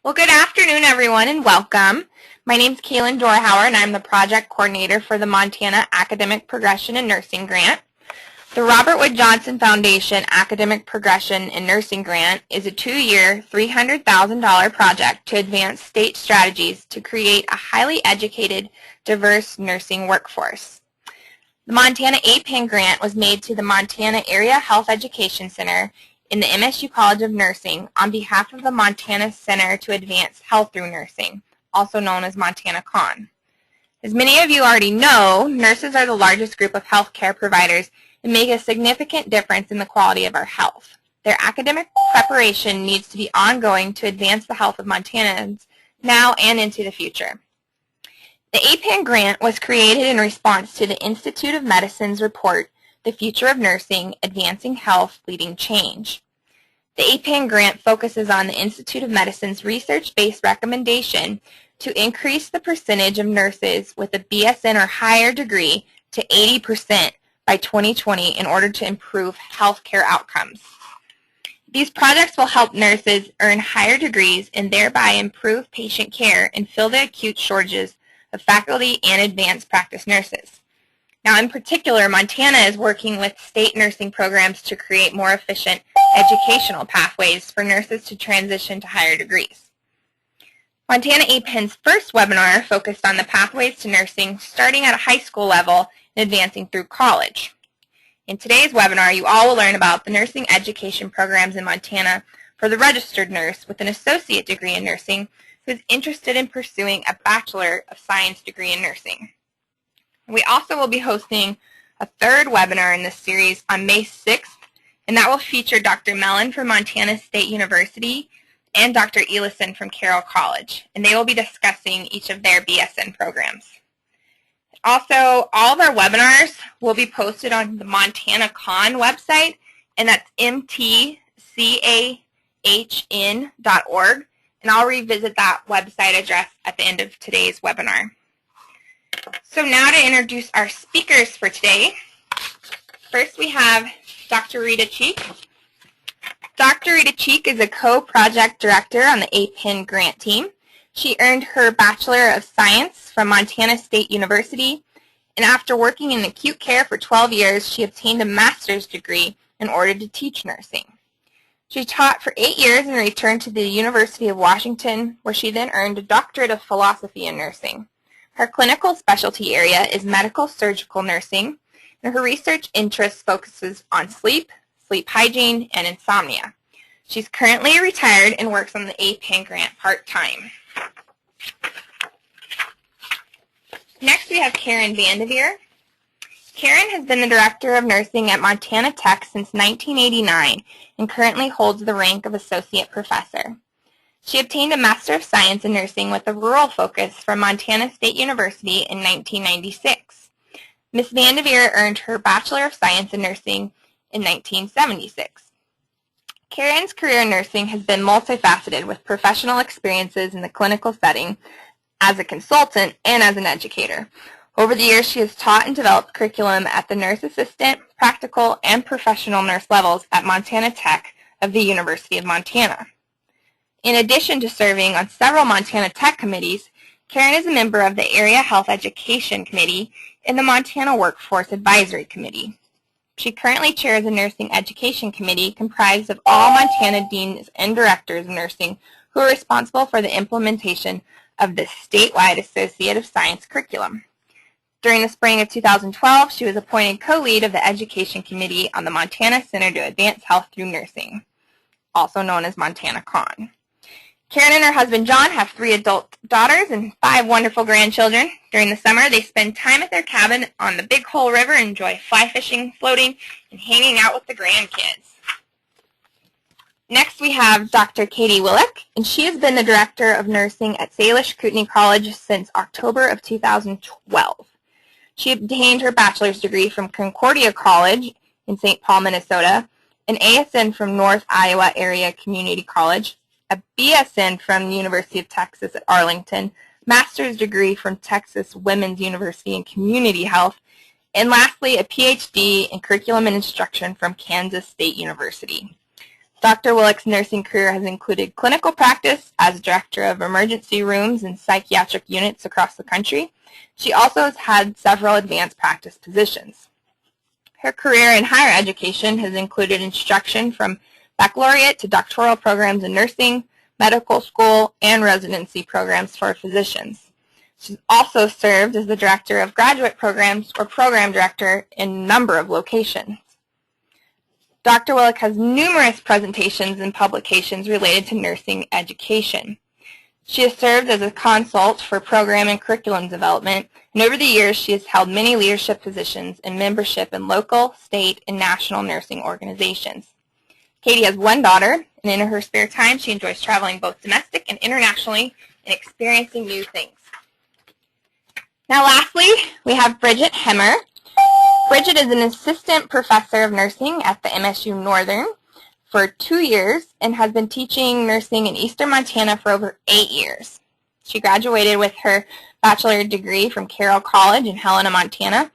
Well, good afternoon, everyone, and welcome. My name is Kaylin Dorhauer, and I'm the project coordinator for the Montana Academic Progression in Nursing Grant. The Robert Wood Johnson Foundation Academic Progression in Nursing Grant is a 2-year, $300,000 project to advance state strategies to create a highly educated, diverse nursing workforce. The Montana APIN grant was made to the Montana Area Health Education Center in the MSU College of Nursing on behalf of the Montana Center to Advance Health Through Nursing, also known as Montana CAHN. As many of you already know, nurses are the largest group of healthcare providers and make a significant difference in the quality of our health. Their academic preparation needs to be ongoing to advance the health of Montanans now and into the future. The APIN grant was created in response to the Institute of Medicine's report, The Future of Nursing, Advancing Health, Leading Change. The APIN grant focuses on the Institute of Medicine's research-based recommendation to increase the percentage of nurses with a BSN or higher degree to 80% by 2020 in order to improve healthcare outcomes. These projects will help nurses earn higher degrees and thereby improve patient care and fill the acute shortages of faculty and advanced practice nurses. Now, in particular, Montana is working with state nursing programs to create more efficient educational pathways for nurses to transition to higher degrees. Montana APIN's first webinar focused on the pathways to nursing starting at a high school level and advancing through college. In today's webinar, you all will learn about the nursing education programs in Montana for the registered nurse with an associate degree in nursing who is interested in pursuing a Bachelor of Science degree in nursing. We also will be hosting a third webinar in this series on May 6th, and that will feature Dr. Mellon from Montana State University and Dr. Elison from Carroll College, and they will be discussing each of their BSN programs. Also, all of our webinars will be posted on the Montana CAHN website, and that's mtcahn.org, and I'll revisit that website address at the end of today's webinar. So now to introduce our speakers for today. First we have Dr. Rita Cheek. Dr. Rita Cheek is a co-project director on the APIN grant team. She earned her Bachelor of Science from Montana State University, and after working in acute care for 12 years, she obtained a master's degree in order to teach nursing. She taught for 8 years and returned to the University of Washington, where she then earned a doctorate of philosophy in nursing. Her clinical specialty area is medical surgical nursing, and her research interest focuses on sleep, sleep hygiene, and insomnia. She's currently retired and works on the APIN grant part-time. Next we have Karen Vandeveer. Karen has been the Director of Nursing at Montana Tech since 1989 and currently holds the rank of Associate Professor. She obtained a Master of Science in Nursing with a rural focus from Montana State University in 1996. Ms. Vandeveer earned her Bachelor of Science in Nursing in 1976. Karen's career in nursing has been multifaceted with professional experiences in the clinical setting as a consultant and as an educator. Over the years, she has taught and developed curriculum at the nurse assistant, practical, and professional nurse levels at Montana Tech of the University of Montana. In addition to serving on several Montana Tech committees, Karen is a member of the Area Health Education Committee and the Montana Workforce Advisory Committee. She currently chairs a nursing education committee comprised of all Montana deans and directors of nursing who are responsible for the implementation of the statewide Associate of Science curriculum. During the spring of 2012, she was appointed co-lead of the Education Committee on the Montana Center to Advance Health Through Nursing, also known as Montana CAHN. Karen and her husband John have 3 adult daughters and 5 wonderful grandchildren. During the summer, they spend time at their cabin on the Big Hole River and enjoy fly fishing, floating, and hanging out with the grandkids. Next, we have Dr. Katie Willick, and she has been the Director of Nursing at Salish Kootenai College since October of 2012. She obtained her bachelor's degree from Concordia College in St. Paul, Minnesota, an ASN from North Iowa Area Community College, a BSN from the University of Texas at Arlington, master's degree from Texas Women's University in Community Health, and lastly, a PhD in Curriculum and Instruction from Kansas State University. Dr. Willick's nursing career has included clinical practice as director of emergency rooms and psychiatric units across the country. She also has had several advanced practice positions. Her career in higher education has included instruction from baccalaureate to doctoral programs in nursing, medical school, and residency programs for physicians. She's also served as the director of graduate programs or program director in a number of locations. Dr. Willick has numerous presentations and publications related to nursing education. She has served as a consult for program and curriculum development, and over the years she has held many leadership positions in membership in local, state, and national nursing organizations. Katie has one daughter, and in her spare time she enjoys traveling both domestic and internationally and experiencing new things. Now lastly, we have Bridget Hemmer. Bridget is an assistant professor of nursing at the MSU Northern for 2 years and has been teaching nursing in Eastern Montana for over 8 years. She graduated with her bachelor's degree from Carroll College in Helena, Montana,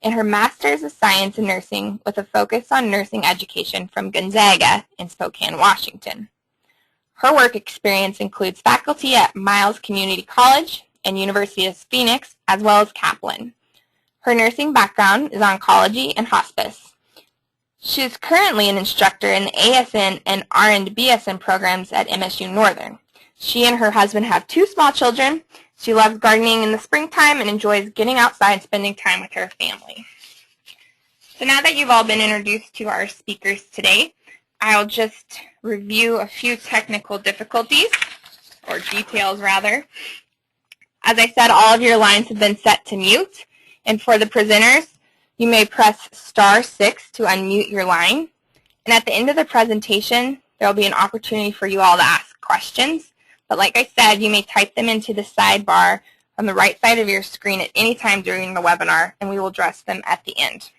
and her master's of science in nursing with a focus on nursing education from Gonzaga in Spokane, Washington. Her work experience includes faculty at Miles Community College and University of Phoenix, as well as Kaplan. Her nursing background is oncology and hospice. She is currently an instructor in the ASN and RN to BSN programs at MSU Northern. She and her husband have 2 small children. She loves gardening in the springtime and enjoys getting outside and spending time with her family. So now that you've all been introduced to our speakers today, I'll just review a few technical difficulties, or details rather. As I said, all of your lines have been set to mute, and for the presenters, you may press *6 to unmute your line. And at the end of the presentation, there will be an opportunity for you all to ask questions. But like I said, you may type them into the sidebar on the right side of your screen at any time during the webinar, and we will address them at the end.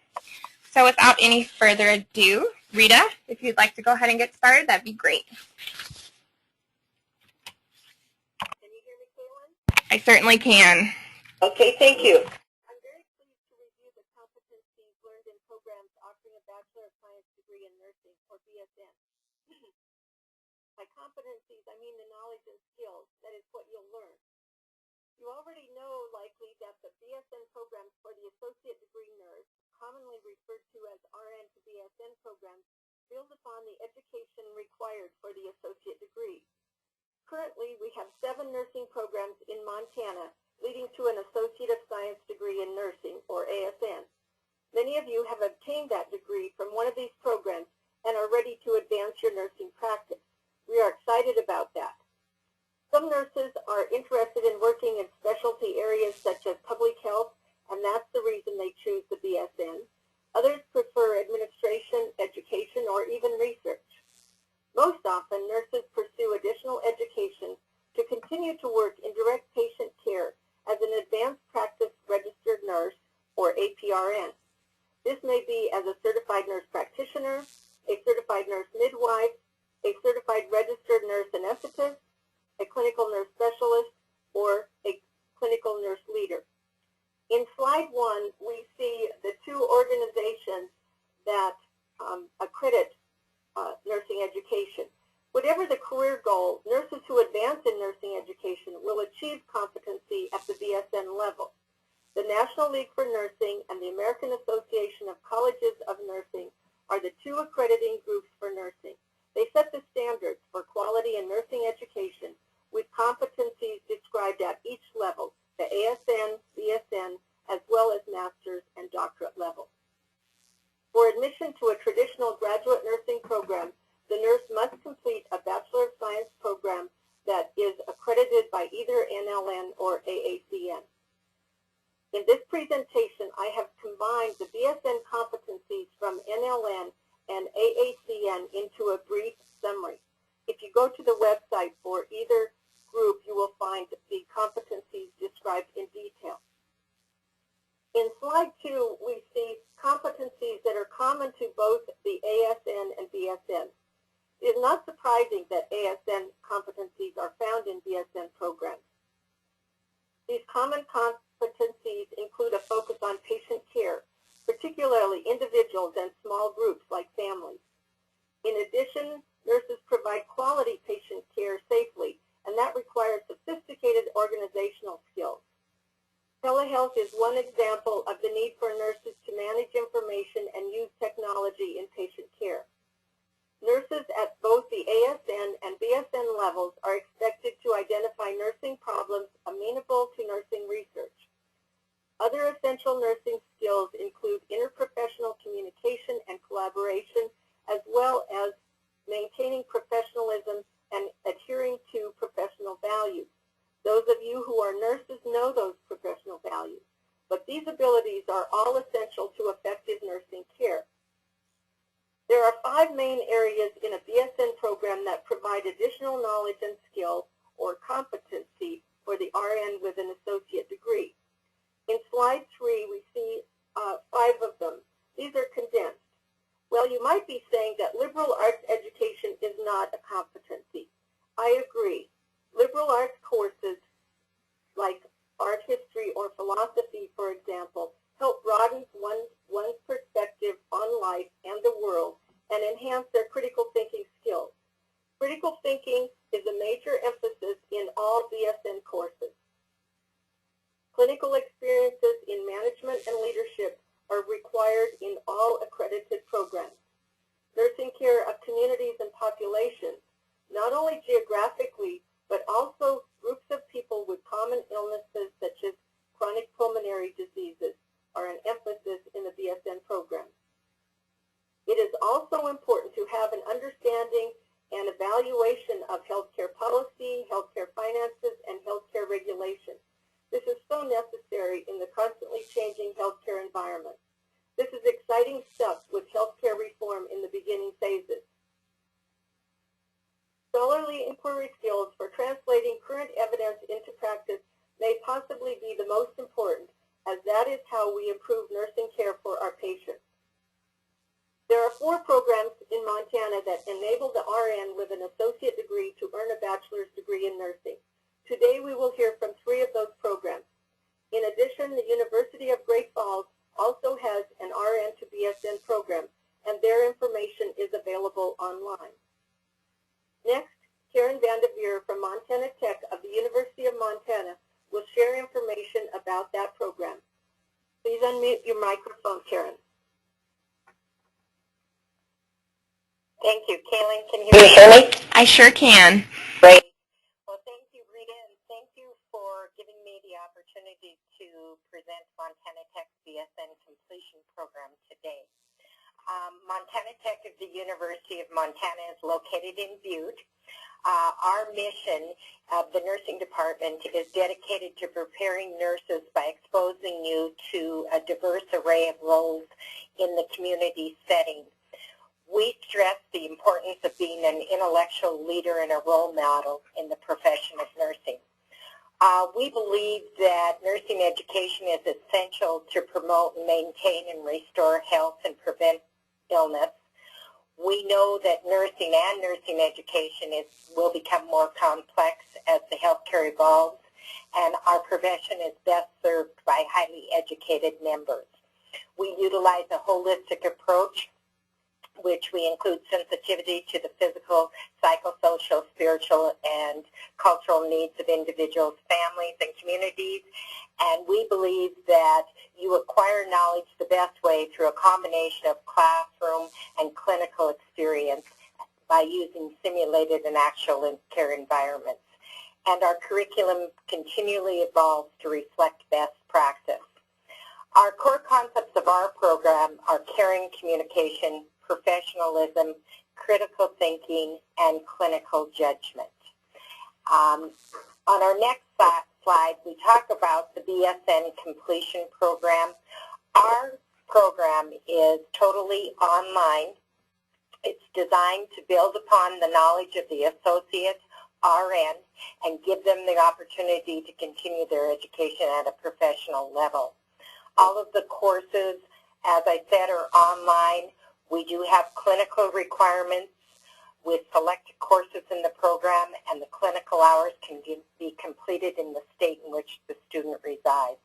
So without any further ado, Rita, if you'd like to go ahead and get started, that'd be great. Can you hear me, Caitlin? I certainly can. Okay, thank you. I'm very pleased to review the competencies learned in programs offering a Bachelor of Science degree in nursing, or BSN. By competencies, I mean the knowledge and skills. That is what you'll learn. You already know, likely, that the BSN programs for the associate degree nurse, commonly referred to as RN to BSN programs, build upon the education required for the associate degree. Currently, we have 7 nursing programs in Montana, leading to an Associate of Science degree in nursing, or ASN. Many of you have obtained that degree from one of these programs and are ready to advance your nursing practice. We are excited about that. Some nurses are interested in working in specialty areas such as public health, and that's the reason they choose the BSN. Others prefer administration, education, or even research. Most often, nurses pursue additional education to continue to work in direct patient care as an advanced practice registered nurse, or APRN. This may be as a certified nurse practitioner, a certified nurse midwife, a certified registered nurse anesthetist, a clinical nurse specialist, or a clinical nurse leader. In slide 1, we see the 2 organizations that accredit nursing education. Whatever the career goal, nurses who advance in nursing education will achieve competency at the BSN level. The National League for Nursing and the American Association of Colleges of Nursing are the 2 accrediting groups for nursing. They set the standards for quality in nursing education with competencies described at each level, the ASN, BSN, as well as master's and doctorate levels. For admission to a traditional graduate nursing program, the nurse must complete a Bachelor of Science program that is accredited by either NLN or AACN. In this presentation, I have combined the BSN competencies from NLN and AACN into a brief summary. If you go to the website for either group, you will find the competencies described in detail. In slide 2, we see competencies that are common to both the ASN and BSN. It is not surprising that ASN competencies are found in BSN programs. These common competencies include a focus on patient care, particularly individuals and small groups like families. In addition, learn sophisticated organizational skills. Telehealth is one example of the need for nurses to manage information and use technology in patient care. Nurses at both the ASN and BSN levels are expected to identify nursing problems amenable to nursing research. Other essential nursing skills include interprofessional communication and collaboration, as well as maintaining professionalism and adhering to professional values. Those of you who are nurses know those professional values, but these abilities are all essential to effective nursing care. There are 5 main areas in a BSN program that provide additional knowledge and skill or competency for the RN with an associate degree. In slide 3, we see 5 of them. These are condensed. Well, you might be saying that liberal arts education is not a competency. I agree. Liberal arts courses like art history or philosophy, for example, help broaden one's perspective on life and the world and enhance their critical thinking skills. Critical thinking is a major emphasis in all BSN courses. Clinical experiences in management and leadership are required in all accredited programs. Nursing care of communities and populations, not only geographically, but also groups of people with common illnesses such as chronic pulmonary diseases, are an emphasis in the BSN program. It is also important to have an understanding and evaluation of healthcare policy, healthcare finances, and healthcare regulation. This is so necessary in the constantly changing healthcare environment. This is exciting stuff with healthcare reform in the beginning phases. Scholarly inquiry skills for translating current evidence into practice may possibly be the most important, as that is how we improve nursing care for our patients. There are 4 programs in Montana that enable the RN with an associate degree to earn a bachelor's degree in nursing. Today we will hear from 3 of those programs. In addition, the University of Great Falls also has an RN to BSN program, and their information is available online. Next, Karen Vanderveer from Montana Tech of the University of Montana will share information about that program. Please unmute your microphone, Karen. Thank you. Kaylin, can you hear me? I sure can. Great. Well, thank you, Rita, and thank you for giving me the opportunity to present Montana Tech's BSN completion program today. Montana Tech of the University of Montana is located in Butte. Our mission of the nursing department is dedicated to preparing nurses by exposing you to a diverse array of roles in the community setting. We stress the importance of being an intellectual leader and a role model in the profession of nursing. We believe that nursing education is essential to promote, maintain, and restore health and prevent illness. We know that nursing and nursing education will become more complex as the healthcare evolves, and our profession is best served by highly educated members. We utilize a holistic approach, which we include sensitivity to the physical, psychosocial, spiritual, and cultural needs of individuals, families, and communities. And we believe that you acquire knowledge the best way through a combination of classroom and clinical experience by using simulated and actual care environments. And our curriculum continually evolves to reflect best practice. Our core concepts of our program are caring communication, professionalism, critical thinking, and clinical judgment. On our next slide, we talk about the BSN completion program. Our program is totally online. It's designed to build upon the knowledge of the associate RN and give them the opportunity to continue their education at a professional level. All of the courses, as I said, are online. We do have clinical requirements with selected courses in the program, and the clinical hours can be completed in the state in which the student resides.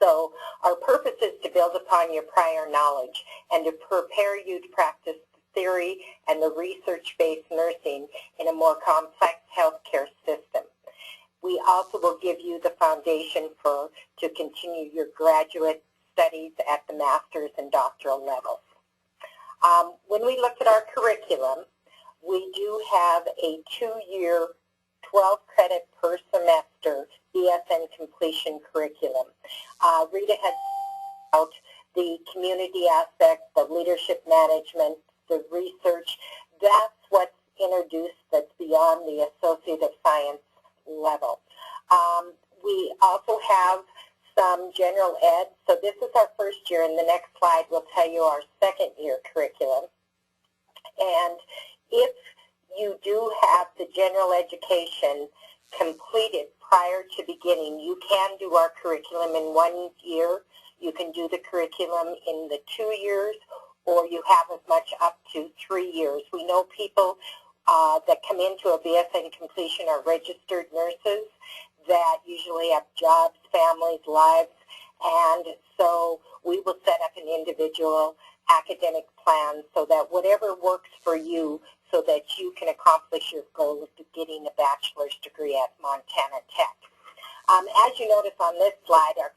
So our purpose is to build upon your prior knowledge and to prepare you to practice the theory and the research-based nursing in a more complex healthcare system. also will give you the foundation to continue your graduate studies at the master's and doctoral levels. When we look at our curriculum, we do have a 2-year, 12 credit per semester BSN completion curriculum. Rita has out the community aspect, the leadership management, the research. That's what's introduced that's beyond the Associate of Science level. We also have some general ed. So this is our first year, and the next slide will tell you our second year curriculum. And if you do have the general education completed prior to beginning, you can do our curriculum in 1 year. You can do the curriculum in the 2 years, or you have as much up to 3 years. We know people that come into a BSN completion are registered nurses that usually have jobs, families, lives, and so we will set up an individual academic plan so that whatever works for you so that you can accomplish your goal of getting a bachelor's degree at Montana Tech. As you notice on this slide, our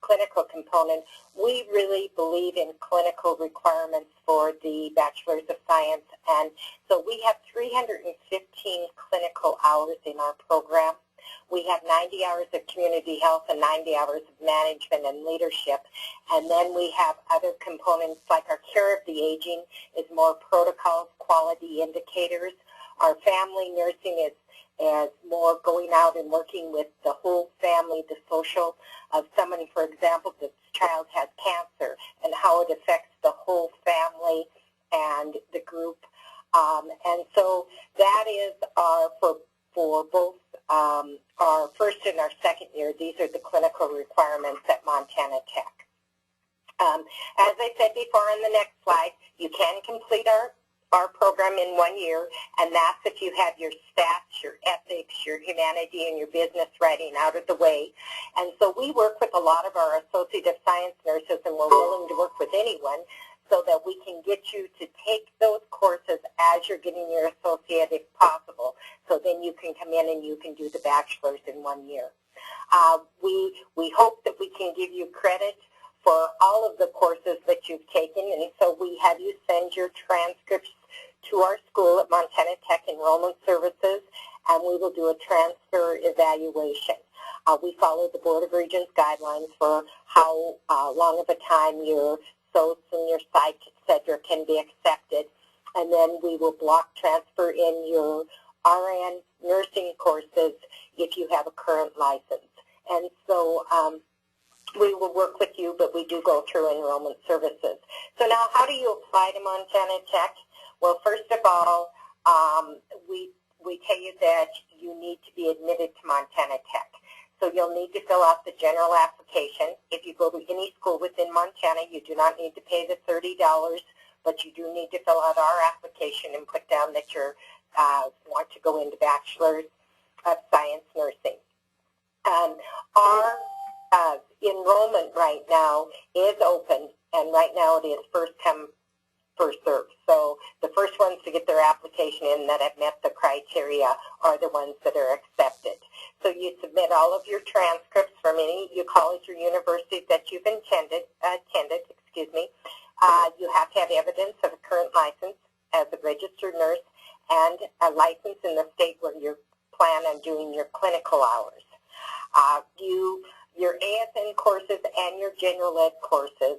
clinical component, we really believe in clinical requirements for the Bachelor's of Science, and so we have 315 clinical hours in our program. We have 90 hours of community health and 90 hours of management and leadership, and then we have other components like our care of the aging is more protocols, quality indicators. Our family nursing is more going out and working with the whole family, the social of someone, for example, the child has cancer and how it affects the whole family and the group. And so that is our, for both our first and our second year, these are the clinical requirements at Montana Tech. As I said before on the next slide, you can complete our program in 1 year, and that's if you have your stats, your ethics, your humanity, and your business writing out of the way. And so we work with a lot of our Associate of Science nurses, and we're willing to work with anyone so that we can get you to take those courses as you're getting your associate if possible. So then you can come in and you can do the bachelor's in 1 year. We hope that we can give you credit for all of the courses that you've taken, and so we have you send your transcripts to our school at Montana Tech Enrollment Services, and we will do a transfer evaluation. We follow the Board of Regents guidelines for how long of a time your SOS and your psych, etc., can be accepted, and then we will block transfer in your RN nursing courses if you have a current license. And so we will work with you, but we do go through enrollment services. So now how do you apply to Montana Tech? Well, first of all, we tell you that you need to be admitted to Montana Tech. So you'll need to fill out the general application. If you go to any school within Montana, you do not need to pay the $30, but you do need to fill out our application and put down that you want to go into Bachelor's of Science Nursing. Our enrollment right now is open, and right now it is first come, first served. So the first ones to get their application in that have met the criteria are the ones that are accepted. So you submit all of your transcripts from any college or university that you've attended. You have to have evidence of a current license as a registered nurse and a license in the state where you plan on doing your clinical hours. Your ASN courses and your general ed courses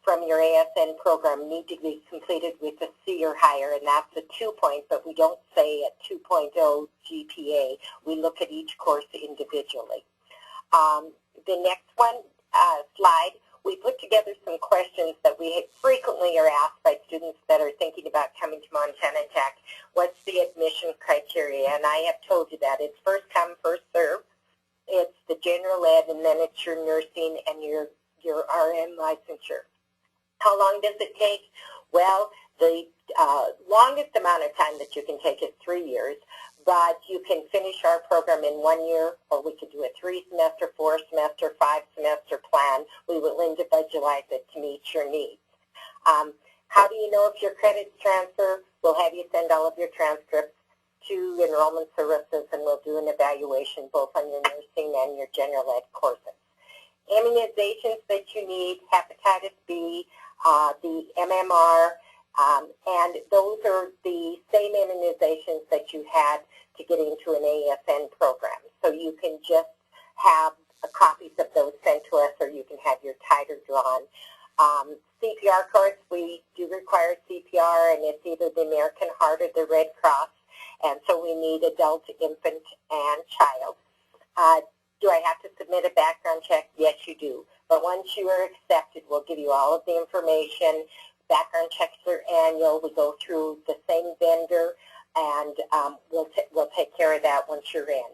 from your ASN program need to be completed with a C or higher, and that's a 2-point, but we don't say a 2.0 GPA. We look at each course individually. The next one, slide, we put together some questions that we frequently are asked by students that are thinking about coming to Montana Tech. What's the admission criteria? And I have told you that. It's first come, first serve. It's the general ed, and then it's your nursing and your RN licensure. How long does it take? Well, the longest amount of time that you can take is 3 years, but you can finish our program in 1 year, or we could do a 3-semester, 4-semester, 5-semester plan. We will individualize it to meet your needs. How do you know if your credits transfer? We'll have you send all of your transcripts to enrollment services and we'll do an evaluation both on your nursing and your general ed courses. Immunizations that you need, hepatitis B, the MMR, and those are the same immunizations that you had to get into an ASN program. So you can just have copies of those sent to us, or you can have your titer drawn. CPR course, we do require CPR, and it's either the American Heart or the Red Cross, and so we need adult, infant, and child. Do I have to submit a background check? Yes, you do. But once you are accepted, we'll give you all of the information. Background checks are annual. We go through the same vendor, and we'll take care of that once you're in.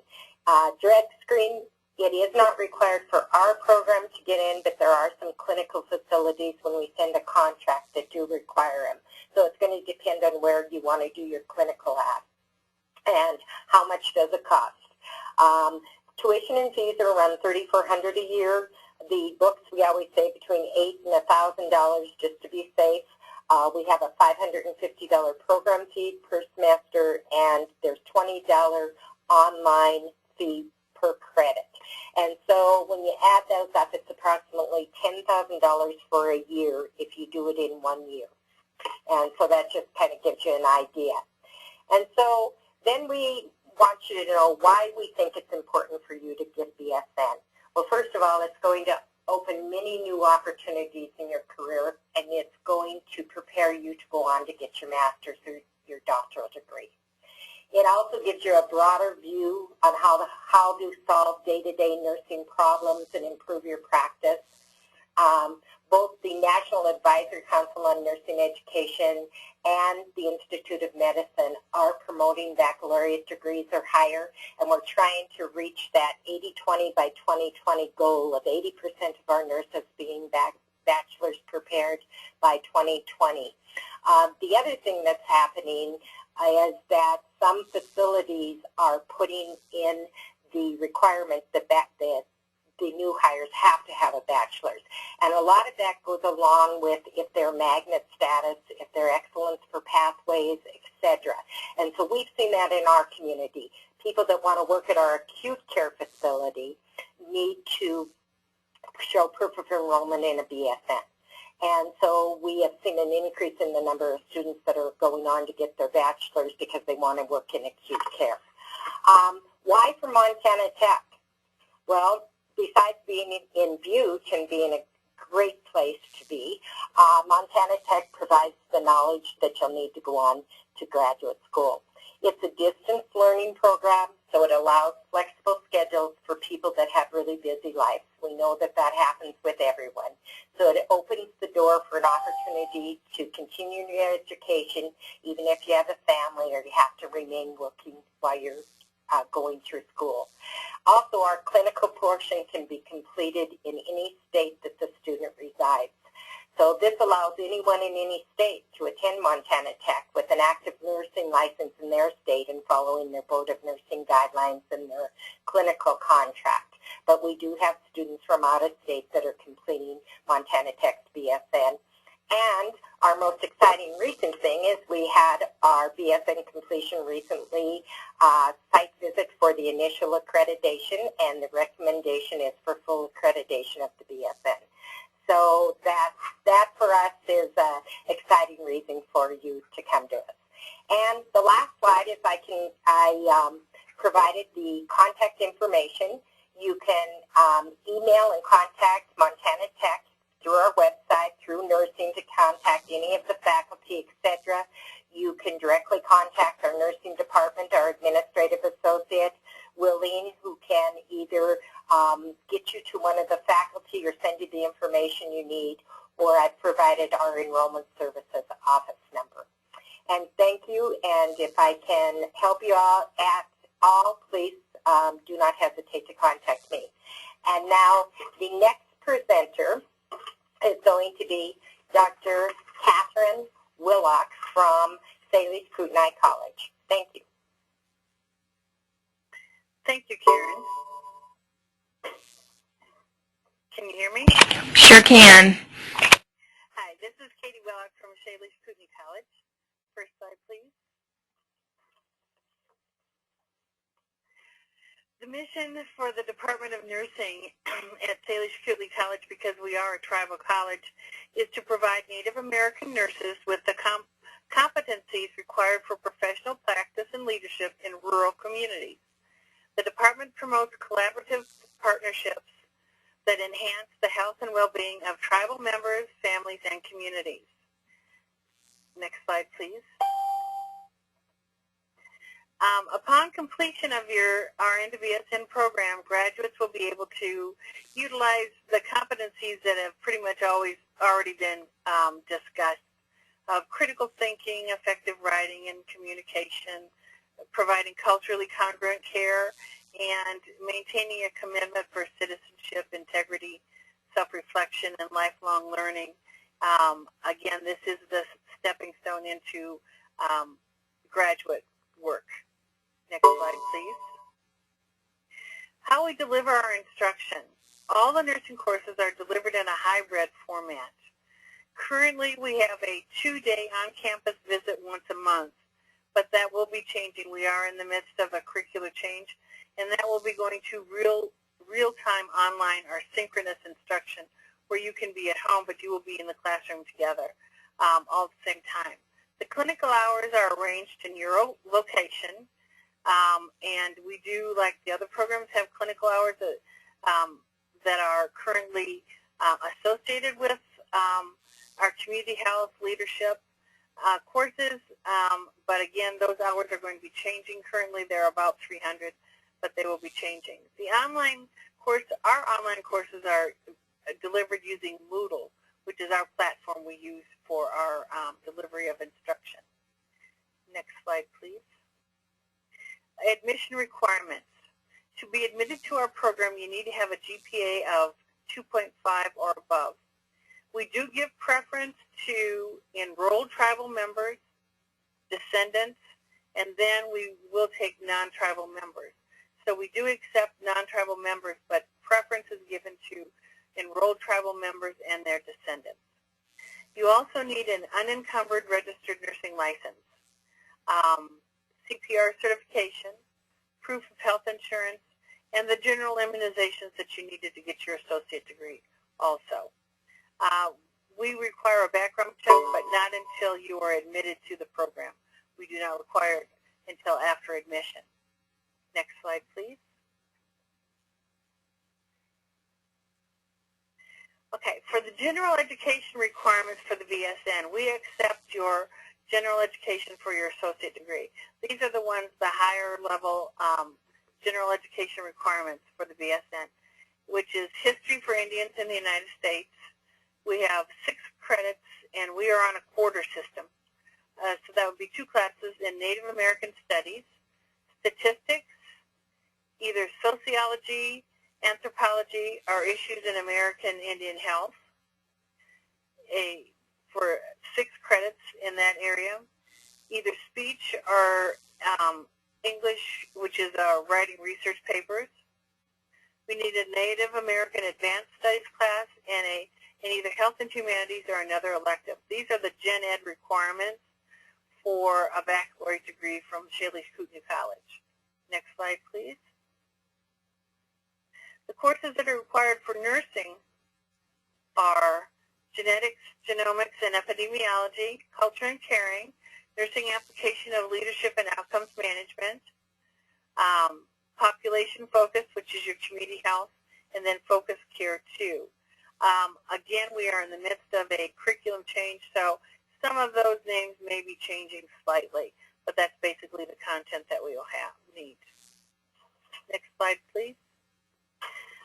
Drug screen, it is not required for our program to get in, but there are some clinical facilities when we send a contract that do require them. So it's going to depend on where you want to do your clinical at and how much does it cost. Tuition and fees are around $3,400 a year. The books, we always say between $8,000 and $1,000 just to be safe. We have a $550 program fee per semester, and there's $20 online fee per credit. And so when you add those up, it's approximately $10,000 for a year if you do it in 1 year. And so that just kind of gives you an idea. And so then we want you to know why we think it's important for you to get BSN. Well, first of all, it's going to open many new opportunities in your career, and it's going to prepare you to go on to get your master's or your doctoral degree. It also gives you a broader view on how to solve day-to-day nursing problems and improve your practice. Both the National Advisory Council on Nursing Education and the Institute of Medicine are promoting baccalaureate degrees or higher, and we're trying to reach that 80-20 by 2020 goal of 80% of our nurses being bachelor's prepared by 2020. The other thing that's happening is that some facilities are putting in the requirement that the new hires have to have a bachelor's. And a lot of that goes along with if they're magnet status, if they're excellence for pathways, etc. And so we've seen that in our community. People that want to work at our acute care facility need to show proof of enrollment in a BSN. And so we have seen an increase in the number of students that are going on to get their bachelor's because they want to work in acute care. Why for Montana Tech? Well, besides being in Butte and being a great place to be, Montana Tech provides the knowledge that you'll need to go on to graduate school. It's a distance learning program, so it allows flexible schedules for people that have really busy lives. We know that that happens with everyone. So it opens the door for an opportunity to continue your education, even if you have a family or you have to remain working while you're going through school. Also, our clinical portion can be completed in any state that the student resides. So this allows anyone in any state to attend Montana Tech with an active nursing license in their state and following their Board of Nursing guidelines and their clinical contract. But we do have students from out of state that are completing Montana Tech's BSN. And our most exciting recent thing is we had our BSN completion recently, site visits for the initial accreditation, and the recommendation is for full accreditation of the BSN. So that for us is an exciting reason for you to come to us. And the last slide is I provided the contact information. You can email and contact Montana Tech through our website, through nursing to contact any of the faculty, etc. You can directly contact our nursing department, our administrative associate, Willeen, who can either get you to one of the faculty or send you the information you need, or I've provided our enrollment services office number. And thank you, and if I can help you out at all, please do not hesitate to contact me. And now the next presenter is going to be Dr. Catherine Willock from Salish Kootenai College. Thank you. Thank you, Karen. Can you hear me? Sure can. Hi, this is Katie Willock from Salish Kootenai College. First slide, please. The mission for the Department of Nursing at Salish Community College, because we are a tribal college, is to provide Native American nurses with the competencies required for professional practice and leadership in rural communities. The department promotes collaborative partnerships that enhance the health and well-being of tribal members, families, and communities. Next slide, please. Upon completion of your RN to BSN program, graduates will be able to utilize the competencies that have pretty much already been discussed of critical thinking, effective writing and communication, providing culturally congruent care, and maintaining a commitment for citizenship, integrity, self-reflection, and lifelong learning. Again, this is the stepping stone into graduate work. Next slide, please. How we deliver our instruction. All the nursing courses are delivered in a hybrid format. Currently, we have a 2-day on-campus visit once a month, but that will be changing. We are in the midst of a curricular change, and that will be going to real-time online or synchronous instruction where you can be at home, but you will be in the classroom together all at the same time. The clinical hours are arranged in your location, and we do, like the other programs, have clinical hours that are currently associated with our community health leadership courses, but again, those hours are going to be changing. Currently, they're about 300, but they will be changing. The online course, our online courses are delivered using Moodle, which is our platform we use for our delivery of instruction. Next slide, please. Admission requirements. To be admitted to our program, you need to have a GPA of 2.5 or above. We do give preference to enrolled tribal members, descendants, and then we will take non-tribal members. So we do accept non-tribal members, but preference is given to enrolled tribal members and their descendants. You also need an unencumbered registered nursing license, CPR certification, proof of health insurance, and the general immunizations that you needed to get your associate degree also. We require a background check, but not until you are admitted to the program. We do not require it until after admission. Next slide, please. Okay, for the general education requirements for the BSN, we accept your general education for your associate degree. These are the ones, the higher level general education requirements for the BSN, which is history for Indians in the United States. We have 6 credits, and we are on a quarter system. So that would be 2 classes in Native American Studies, statistics, either sociology, anthropology, or issues in American Indian health, for 6 credits in that area, either speech or English, which is writing research papers. We need a Native American Advanced Studies class and either Health and Humanities or another elective. These are the Gen Ed requirements for a baccalaureate degree from Salish Kootenai College. Next slide, please. The courses that are required for nursing are genetics, genomics, and epidemiology, culture and caring, nursing application of leadership and outcomes management, population focus, which is your community health, and then focus care 2. Again, we are in the midst of a curriculum change, so some of those names may be changing slightly, but that's basically the content that we will need. Next slide, please.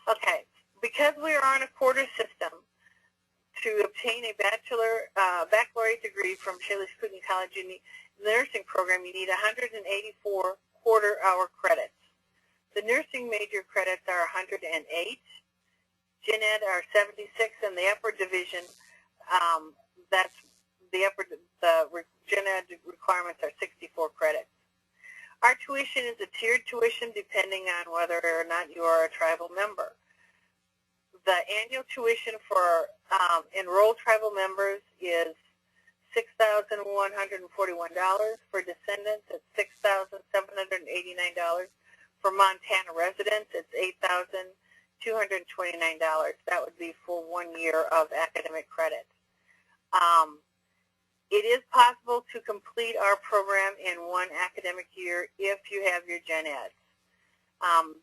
Okay, because we are on a quarter system, to obtain a baccalaureate degree from Salish Kootenai College in the nursing program, you need 184 quarter-hour credits. The nursing major credits are 108. Gen Ed are 76, and the upper division, that's the Gen Ed requirements are 64 credits. Our tuition is a tiered tuition depending on whether or not you are a tribal member. The annual tuition for enrolled tribal members is $6,141. For descendants, it's $6,789. For Montana residents, it's $8,229. That would be for 1 year of academic credit. It is possible to complete our program in 1 academic year if you have your gen eds.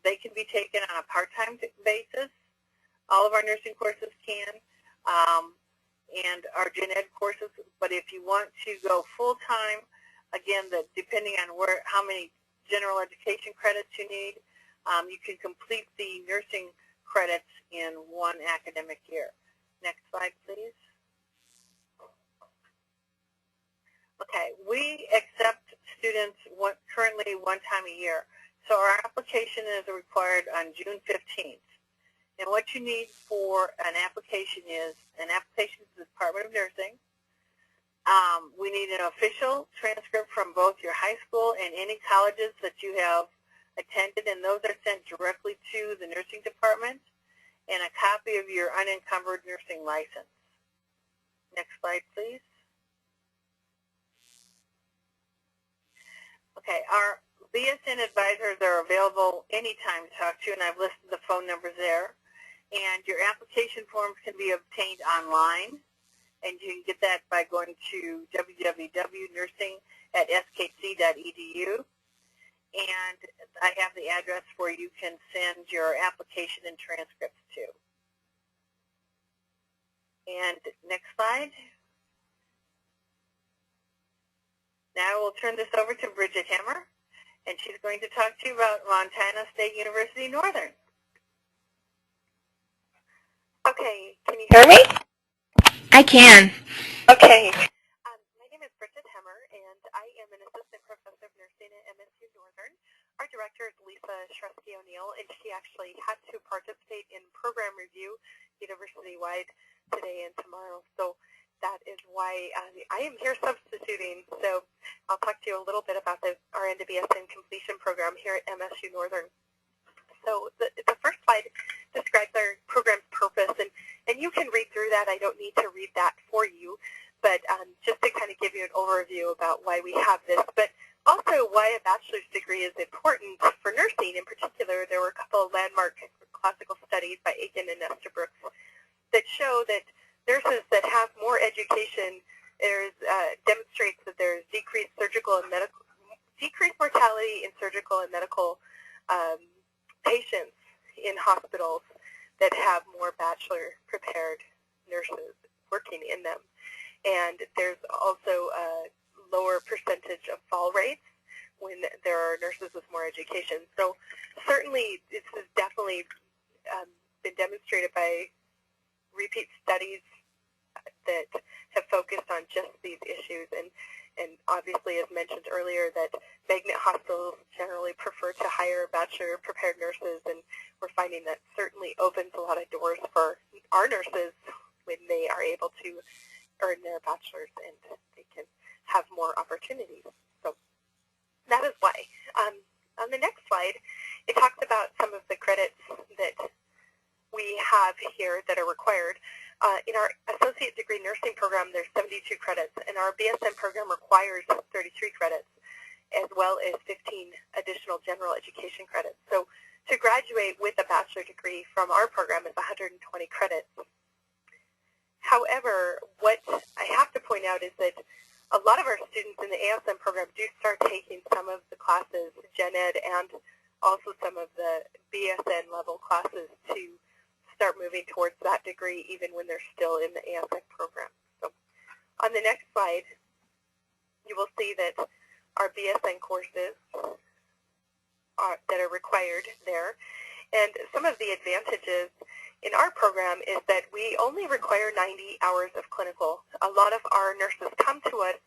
They can be taken on a part-time basis. All of our nursing courses can, and our gen ed courses. But if you want to go full-time, again, depending on how many general education credits you need, you can complete the nursing credits in 1 academic year. Next slide, please. Okay, we accept students currently 1 time a year. So our application is required on June 15th. And what you need for an application is to the Department of Nursing. We need an official transcript from both your high school and any colleges that you have attended, and those are sent directly to the nursing department, and a copy of your unencumbered nursing license. Next slide, please. Okay, our BSN advisors are available anytime to talk to you, and I've listed the phone numbers there. And your application forms can be obtained online, and you can get that by going to www.nursing@skc.edu. And I have the address where you can send your application and transcripts to. And next slide. Now we'll turn this over to Bridget Hemmer, and she's going to talk to you about Montana State University Northern. Okay, can you hear me? I can. Okay. My name is Bridget Hemmer, and I am an assistant professor of nursing at MSU Northern. Our director is Lisa Shresky-O'Neill, and she actually had to participate in program review university-wide today and tomorrow. So that is why I am here substituting. So I'll talk to you a little bit about our RN to BSN completion program here at MSU Northern. So the first slide describes our program's purpose, and you can read through that. I don't need to read that for you, but just to kind of give you an overview about why we have this, but also why a bachelor's degree is important for nursing. In particular, there were a couple of landmark classical studies by APIN and Brooks that show that nurses that have more education demonstrates that there's decreased mortality in surgical and medical patients in hospitals that have more bachelor-prepared nurses working in them. And there's also a lower percentage of fall rates when there are nurses with more education. So certainly this has definitely been demonstrated by repeat studies that have focused on just these issues, and obviously, as mentioned earlier, that magnet hospitals generally prefer to hire bachelor-prepared nurses, and we're finding that certainly opens a lot of doors for our nurses when they are able to earn their bachelor's and they can have more opportunities. So that is why. On the next slide, it talks about some of the credits that we have here that are required. In our associate degree nursing program, there's 72 credits, and our BSN program requires 33 credits, as well as 15 additional general education credits. So to graduate with a bachelor degree from our program is 120 credits. However, what I have to point out is that a lot of our students in the ASN program do start taking some of the classes, Gen Ed, and also some of the BSN level classes to start moving towards that degree even when they're still in the ASN program. So on the next slide, you will see that our BSN courses that are required there. And some of the advantages in our program is that we only require 90 hours of clinical. A lot of our nurses come to us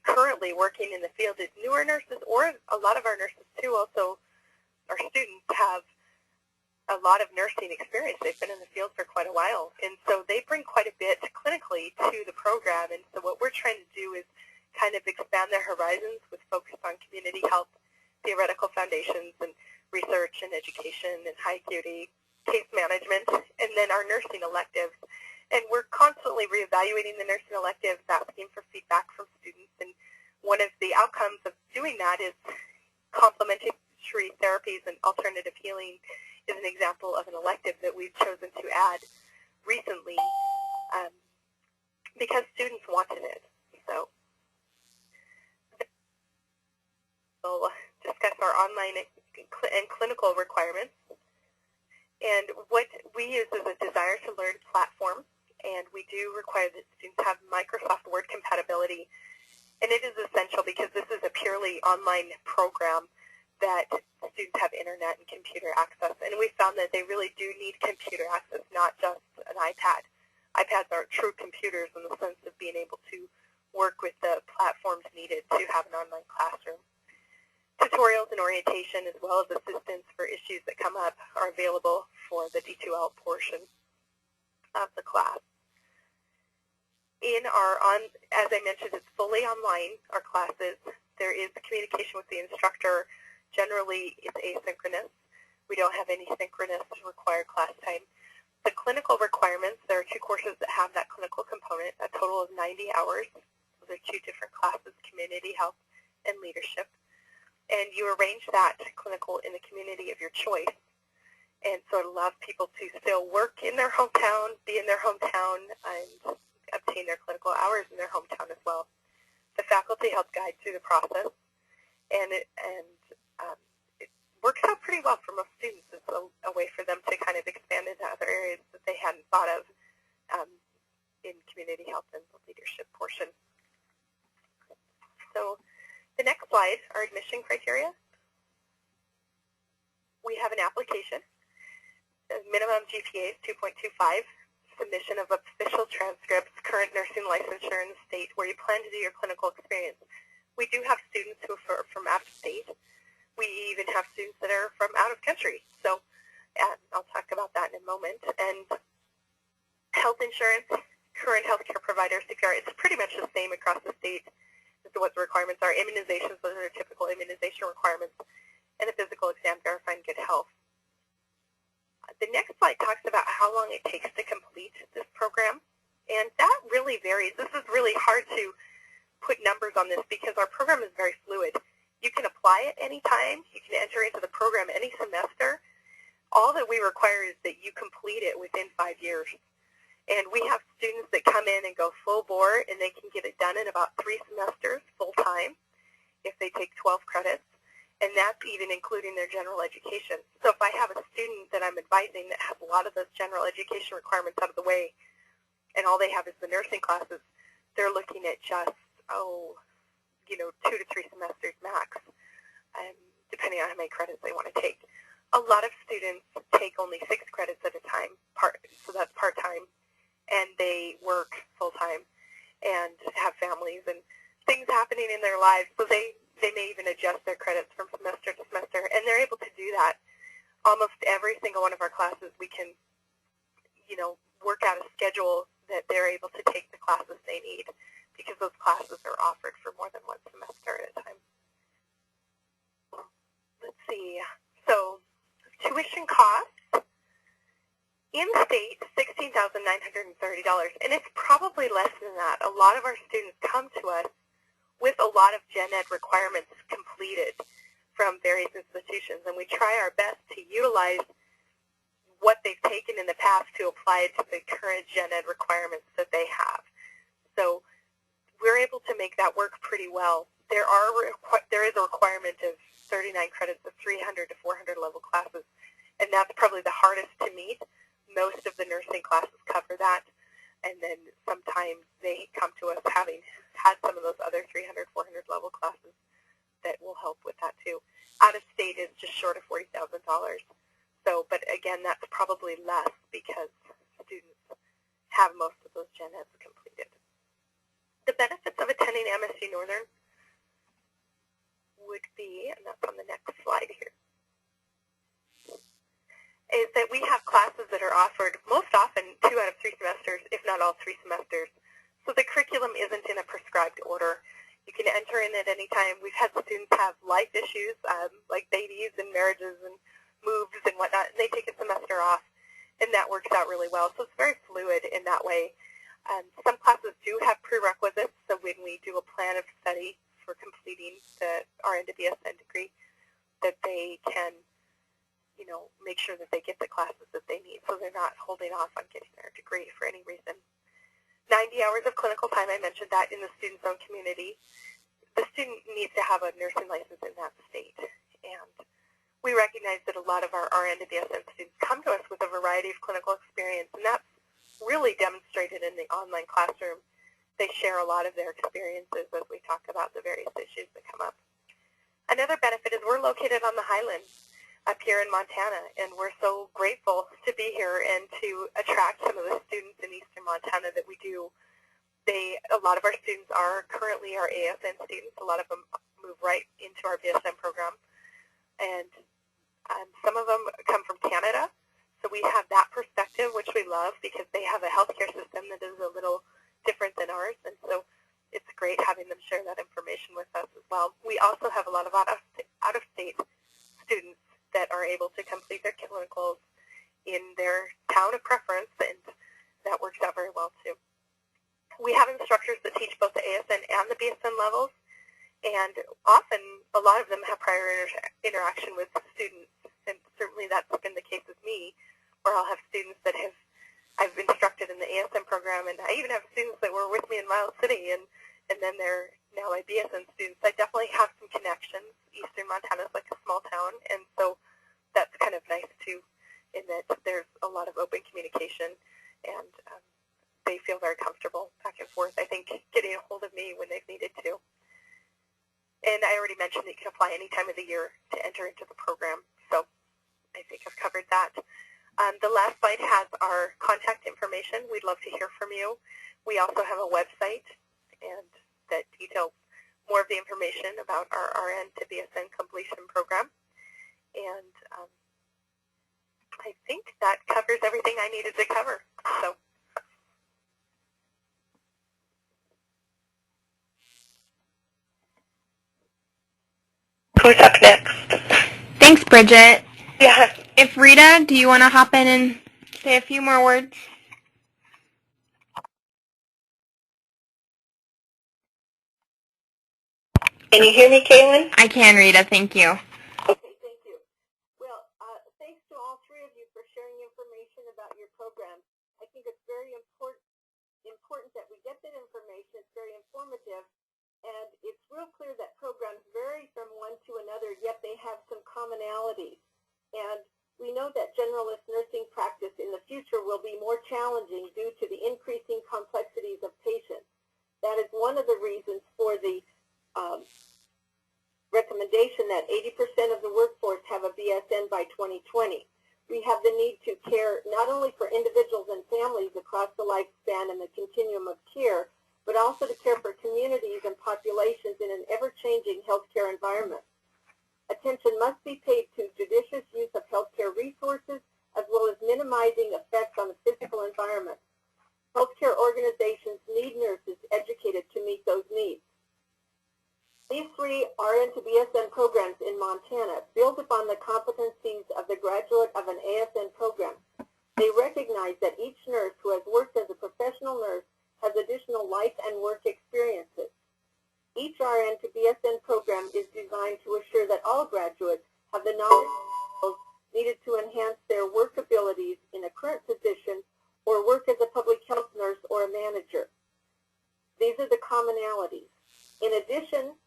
currently working in the field as newer nurses, or a lot of our nurses too also, our students have a lot of nursing experience. They've been in the field for quite a while, and so they bring quite a bit clinically to the program. And so what we're trying to do is kind of expand their horizons with focus on community health, theoretical foundations, and research and education and high acuity case management, and then our nursing electives. And we're constantly reevaluating the nursing electives, asking for feedback from students. And one of the outcomes of doing that is complementing dentistry therapies and alternative healing is an example of an elective that we've chosen to add recently because students wanted it. So we'll discuss our online and clinical requirements. And what we use is a desire to learn platform, and we do require that students have Microsoft Word compatibility. And it is essential because this is a purely online program that students have internet and computer access. And we found that they really do need computer access, not just an iPad. iPads are true computers in the sense of being able to work with the platforms needed to have an online classroom. Tutorials and orientation, as well as assistance for issues that come up, are available for the D2L portion of the class. As I mentioned, it's fully online, our classes. There is communication with the instructor. Generally, it's asynchronous. We don't have any synchronous required class time. The clinical requirements, there are 2 courses that have that clinical component, a total of 90 hours. Those are 2 different classes, community health and leadership. And you arrange that clinical in the community of your choice. And so it allows people to still work in their hometown, be in their hometown, and obtain their clinical hours in their hometown as well. The faculty help guide through the process, and it works out pretty well for most students. It's a way for them to kind of expand into other areas that they hadn't thought of in community health and the leadership portion. So the next slide, our admission criteria. We have an application. The minimum GPA is 2.25. Submission of official transcripts, current nursing licensure in the state where you plan to do your clinical experience. We do have students who are from out of state. We even have students that are from out of country. So I'll talk about that in a moment. And health insurance, current healthcare provider, CPR, it's pretty much the same across the state as to what the requirements are. Immunizations, those are typical immunization requirements, and a physical exam verifying good health. The next slide talks about how long it takes to complete this program, and that really varies. This is really hard to put numbers on this because our program is very fluid. You can apply at any time. You can enter into the program any semester. All that we require is that you complete it within 5 years. And we have students that come in and go full bore, and they can get it done in about 3 semesters full-time if they take 12 credits. And that's even including their general education. So if I have a student that I'm advising that has a lot of those general education requirements out of the way, and all they have is the nursing classes, they're looking at just, 2 to 3 semesters max, depending on how many credits they want to take. A lot of students take only 6 credits at a time, so that's part-time, and they work full-time and have families and things happening in their lives, so they may even adjust their credits from semester to semester, and they're able to do that. Almost every single one of our classes, we can, work out a schedule that they're able to take the classes they need because those classes are offered for more than 1 semester at a time. Let's see. So tuition costs in-state, $16,930, and it's probably less than that. A lot of our students come to us with a lot of gen ed requirements completed from various institutions, and we try our best to utilize what they've taken in the past to apply it to the current gen ed requirements that they have. So we're able to make that work pretty well. There is a requirement of 39 credits of 300 to 400 level classes, and that's probably the hardest to meet. Most of the nursing classes cover that, and then sometimes they come to us having had some of those other 300, 400 level classes that will help with that too. Out of state is just short of $40,000. So, but again, that's probably less because students have most of those gen eds completed. The benefits of attending MSU Northern would be, and that's on the next slide here, is that we have classes that are offered most often 2 out of 3 semesters, if not all 3 semesters. So the curriculum isn't in a prescribed order. You can enter in at any time. We've had students have life issues like babies and marriages and moves and whatnot, and they take a semester off, and that works out really well. So it's very fluid in that way. Some classes do have prerequisites, so when we do a plan of study for completing the RN to BSN degree, that they can, make sure that they get the classes that they need, so they're not holding off on getting their degree for any reason. 90 hours of clinical time, I mentioned that in the student zone community. The student needs to have a nursing license in that state, and we recognize that a lot of our RN to BSN students come to us with a variety of clinical experience, and that's really demonstrated in the online classroom. They share a lot of their experiences as we talk about the various issues that come up. Another benefit is we're located on the Highlands up here in Montana, and we're so grateful to be here and to attract some of the students in eastern Montana that we do. A lot of our students are currently our ASN students. A lot of them move right into our BSN program, and some of them come from Canada, so we have that perspective, which we love because they have a healthcare system that is a little different than ours, and so it's great having them share that information with us as well. We also have a lot of out-of-state students that are able to complete their clinicals in their town of preference, and that works out very well too. We have instructors that teach both the ASN and the BSN levels, and often a lot of them have prior interaction with students, and certainly that's been the case with me, where I'll have students that I've instructed in the ASN program, and I even have students that were with me in Miles City, and then they're now my BSN students. I definitely have some connections. Eastern Montana is like a small town, and so that's kind of nice too, in that there's a lot of open communication, and they feel very comfortable back and forth, I think, getting a hold of me when they've needed to. And I already mentioned that you can apply any time of the year to enter into the program, so I think I've covered that. The last slide has our contact information. We'd love to hear from you. We also have a website and that details more of the information about our RN to BSN completion program. And I think that covers everything I needed to cover. So. Who's up next? Thanks, Bridget. Yeah. If Rita, do you want to hop in and say a few more words? Can you hear me, Kaylin? I can, Rita. Thank you. Okay, thank you. Well, thanks to all three of you for sharing information about your program. I think it's very important that we get that information. It's very informative, and it's real clear that programs vary from one to another, yet they have some commonalities. And we know that generalist nursing practice in the future will be more challenging due to the increasing complexities of patients. That is one of the reasons for the recommendation that 80% of the workforce have a BSN by 2020. We have the need to care not only for individuals and families across the lifespan and the continuum of care, but also to care for communities and populations in an ever-changing healthcare environment. Attention must be paid to judicious use of healthcare resources, as well as minimizing effects on the physical environment. Healthcare organizations need nurses educated to meet those needs. These three RN to BSN programs in Montana build upon the competencies of the graduate of an ASN program. They recognize that each nurse who has worked as a professional nurse has additional life and work experiences. Each RN to BSN program is designed to assure that all graduates have the knowledge and skills needed to enhance their work abilities in a current position or work as a public health nurse or a manager. These are the commonalities. In addition,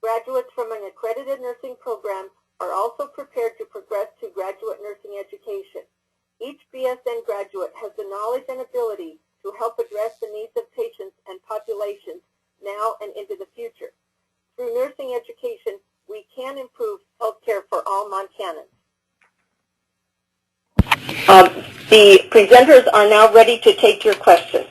graduates from an accredited nursing program are also prepared to progress to graduate nursing education. Each BSN graduate has the knowledge and ability to help address the needs of patients and populations now and into the future. Through nursing education, we can improve healthcare for all Montanans. The presenters are now ready to take your questions.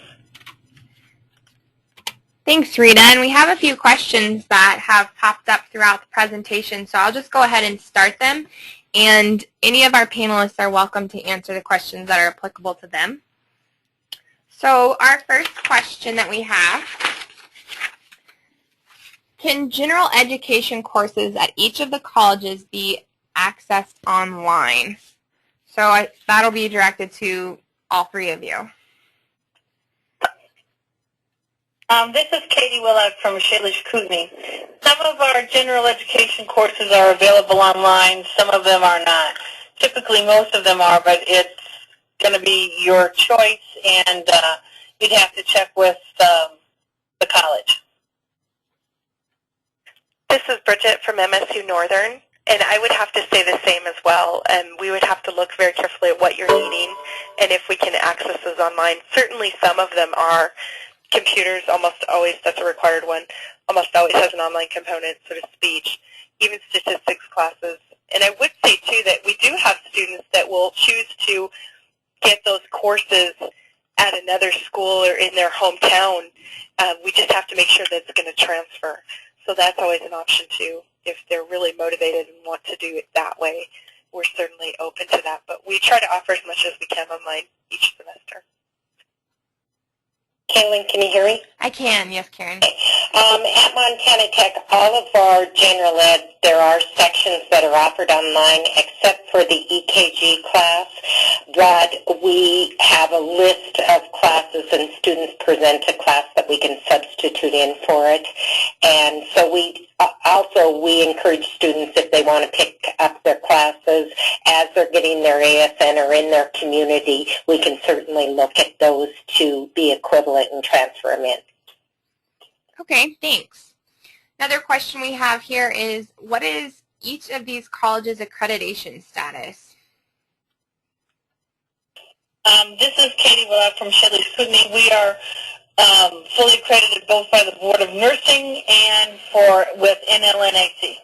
Thanks, Rita. And we have a few questions that have popped up throughout the presentation, so I'll just go ahead and start them. And any of our panelists are welcome to answer the questions that are applicable to them. So our first question that we have, can general education courses at each of the colleges be accessed online? So that'll be directed to all three of you. This is Katie Willard from Shalish Kootenai. Some of our general education courses are available online. Some of them are not. Typically, most of them are, but it's going to be your choice, and you'd have to check with the college. This is Bridget from MSU Northern, and I would have to say the same as well. We would have to look very carefully at what you're needing and if we can access those online. Certainly some of them are. Computers, almost always, that's a required one, almost always has an online component, so does speech, even statistics classes. And I would say, too, that we do have students that will choose to get those courses at another school or in their hometown. We just have to make sure that it's going to transfer. So that's always an option, too. If they're really motivated and want to do it that way, we're certainly open to that. But we try to offer as much as we can online each semester. Kaylin, can you hear me? I can, yes, Karen. At Montana Tech, all of our general ed, there are sections that are offered online except for the EKG class, but we have a list of classes and students present a class that we can substitute in for it. And so we encourage students, if they want to pick up their classes as they're getting their ASN or in their community, we can certainly look at those to be equivalent and transfer them in. Okay, thanks. Another question we have here is, what is each of these colleges' accreditation status? This is Katie Willard from Shalish Kootenai. We are fully accredited both by the Board of Nursing and with NLNAC.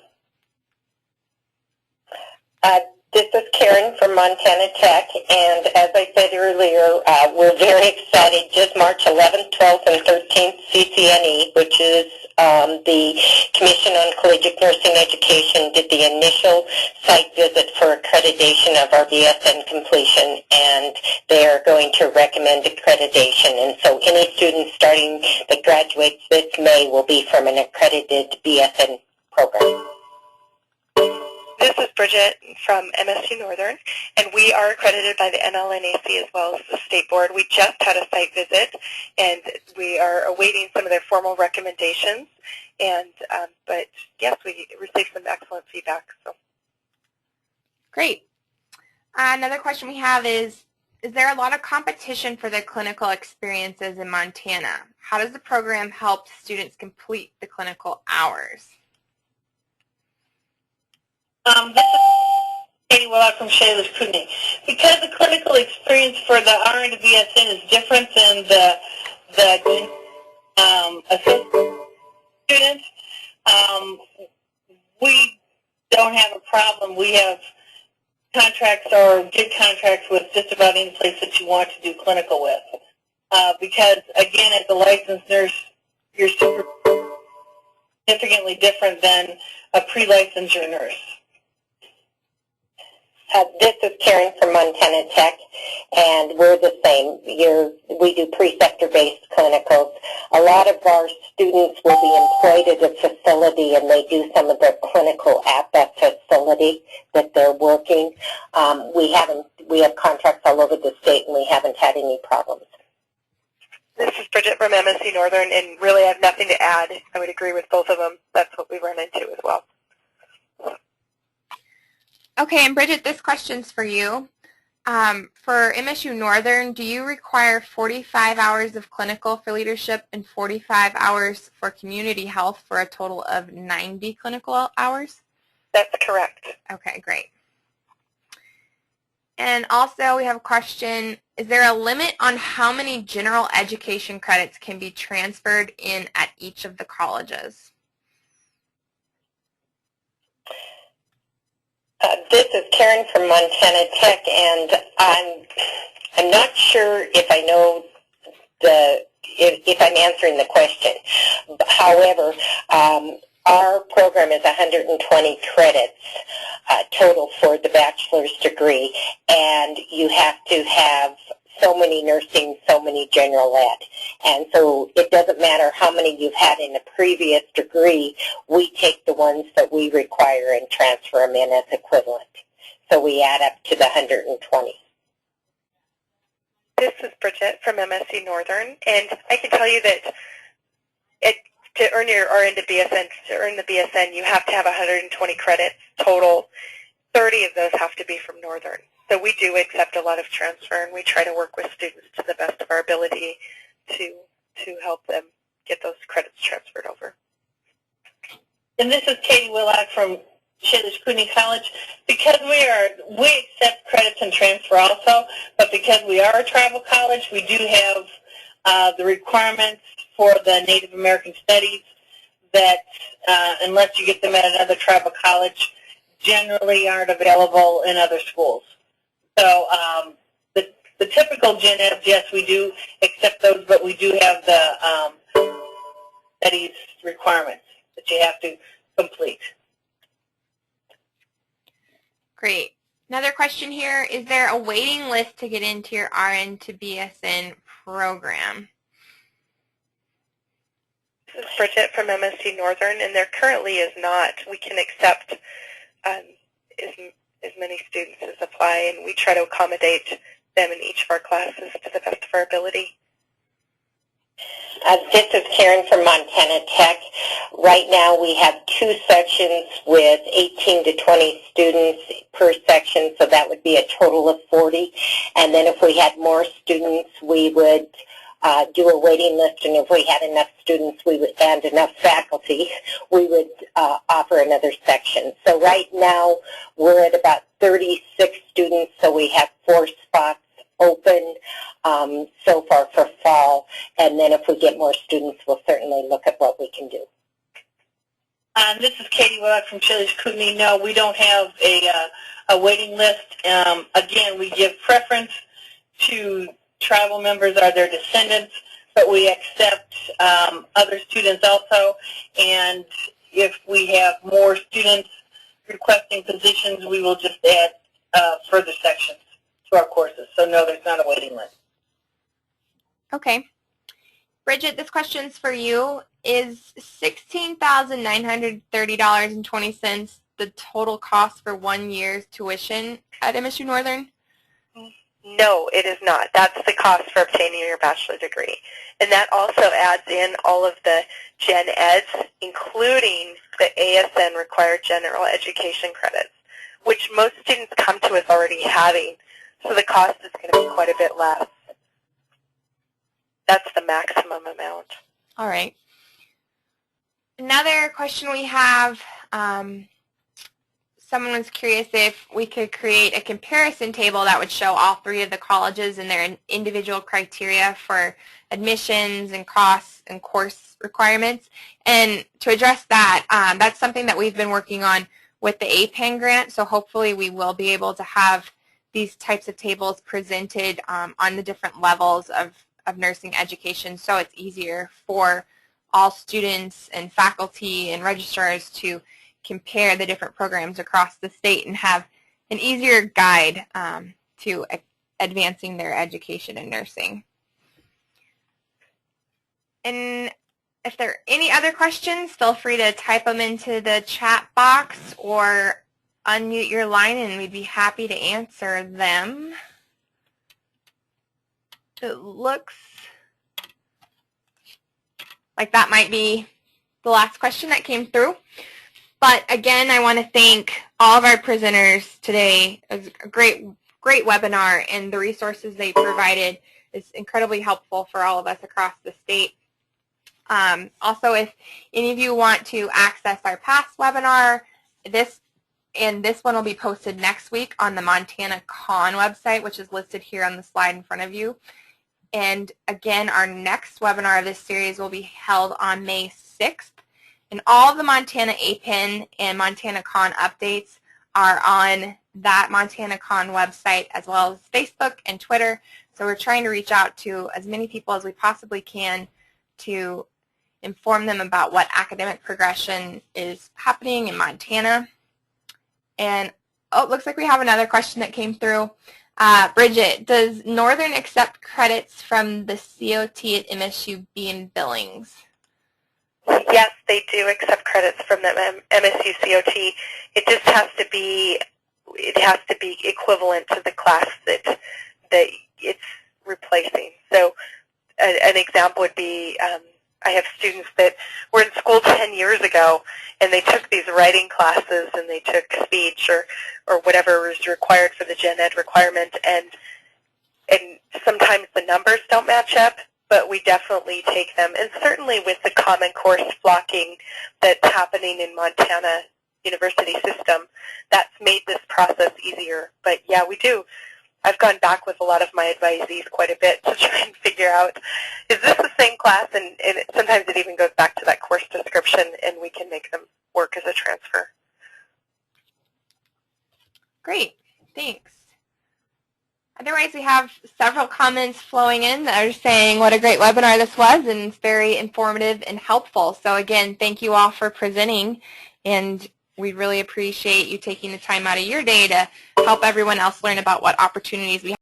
This is Karen from Montana Tech, and as I said earlier, we're very excited. Just March 11th, 12th, and 13th, CCNE, which is the Commission on Collegiate Nursing Education, did the initial site visit for accreditation of our BSN completion, and they are going to recommend accreditation. And so any student starting that graduates this May will be from an accredited BSN program. This is Bridget from MSU Northern, and we are accredited by the NLNAC as well as the State Board. We just had a site visit, and we are awaiting some of their formal recommendations. And but yes, we received some excellent feedback. So Great. Another question we have is there a lot of competition for the clinical experiences in Montana? How does the program help students complete the clinical hours? This is Katie Willard from Shalish Kootenai. Because the clinical experience for the RN to BSN is different than the assistant students, we don't have a problem. We have contracts or get contracts with just about any place that you want to do clinical with. Because, again, as a licensed nurse, you're super significantly different than a pre-licensure nurse. This is Karen from Montana Tech, and we're the same. We do preceptor-based clinicals. A lot of our students will be employed at a facility, and they do some of their clinical at that facility that they're working. We have contracts all over the state, and we haven't had any problems. this is Bridget from MSU Northern, and really I have nothing to add. I would agree with both of them. That's what we run into as well. Okay, and Bridget, this question's for you. For MSU Northern, do you require 45 hours of clinical for leadership and 45 hours for community health for a total of 90 clinical hours? That's correct. Okay, great. And also we have a question, is there a limit on how many general education credits can be transferred in at each of the colleges? This is Karen from Montana Tech, and I'm not sure if I know if I'm answering the question. However, our program is 120 credits total for the bachelor's degree, and you have to have so many nursing, so many general ed. And so it doesn't matter how many you've had in a previous degree, we take the ones that we require and transfer them in as equivalent. So we add up to the 120. This is Bridget from MSU Northern, and I can tell you that To earn your RN to BSN, to earn the BSN, you have to have 120 credits total. 30 of those have to be from Northern. So we do accept a lot of transfer, and we try to work with students to the best of our ability to help them get those credits transferred over. And this is Katie Willock from Salish Cooney College. Because we accept credits and transfer also, but because we are a tribal college, we do have the requirements for the Native American Studies that, unless you get them at another tribal college, generally aren't available in other schools. So the typical gen eds, yes, we do accept those, but we do have the studies requirements that you have to complete. Great. Another question here, is there a waiting list to get into your RN to BSN program? This is Bridget from MSU Northern, and there currently is not. We can accept as many students as apply, and we try to accommodate them in each of our classes to the best of our ability. This is Karen from Montana Tech. Right now we have 2 sections with 18 to 20 students per section, so that would be a total of 40. And then if we had more students, we would do a waiting list, and if we had enough students and enough faculty, we would offer another section. So right now we're at about 36 students, so we have 4 spots open so far for fall, and then if we get more students, we'll certainly look at what we can do. This is Katie Willock from Salish Cooney. No, we don't have a waiting list. Again, we give preference to tribal members or their descendants, but we accept other students also, and if we have more students requesting positions, we will just add further sections to our courses. So no, there's not a waiting list. Okay. Bridget, this question's for you. Is $16,930.20 the total cost for 1 year's tuition at MSU Northern? No, it is not. That's the cost for obtaining your bachelor degree. And that also adds in all of the gen eds, including the ASN required general education credits, which most students come to us already having. So the cost is going to be quite a bit less. That's the maximum amount. All right. Another question we have, someone was curious if we could create a comparison table that would show all 3 of the colleges and their individual criteria for admissions and costs and course requirements. And to address that, that's something that we've been working on with the APIN grant, so hopefully we will be able to have these types of tables presented on the different levels of nursing education, so it's easier for all students and faculty and registrars to compare the different programs across the state and have an easier guide to advancing their education in nursing. And if there are any other questions, feel free to type them into the chat box or unmute your line and we'd be happy to answer them. It looks like that might be the last question that came through. But again, I want to thank all of our presenters today. It was a great webinar, and the resources they provided is incredibly helpful for all of us across the state. Also, if any of you want to access our past webinar, this one will be posted next week on the Montana CAHN website, which is listed here on the slide in front of you. And again, our next webinar of this series will be held on May 6th. And all of the Montana APIN and Montana CAHN updates are on that Montana CAHN website, as well as Facebook and Twitter. So we're trying to reach out to as many people as we possibly can to inform them about what academic progression is happening in Montana. And oh, it looks like we have another question that came through. Bridget, does Northern accept credits from the COT at MSU be in Billings? Yes, they do accept credits from the MSU COT. It just has to be equivalent to the class that it's replacing. So an example would be I have students that were in school 10 years ago, and they took these writing classes, and they took speech or whatever was required for the gen ed requirement, and sometimes the numbers don't match up, but we definitely take them. And certainly with the Common Course blocking that's happening in Montana University system, that's made this process easier. But yeah, we do. I've gone back with a lot of my advisees quite a bit to try and figure out, is this the same class? And sometimes it even goes back to that course description, and we can make them work as a transfer. Great, thanks. Otherwise, we have several comments flowing in that are saying what a great webinar this was, and it's very informative and helpful. So again, thank you all for presenting, and we really appreciate you taking the time out of your day to help everyone else learn about what opportunities we have.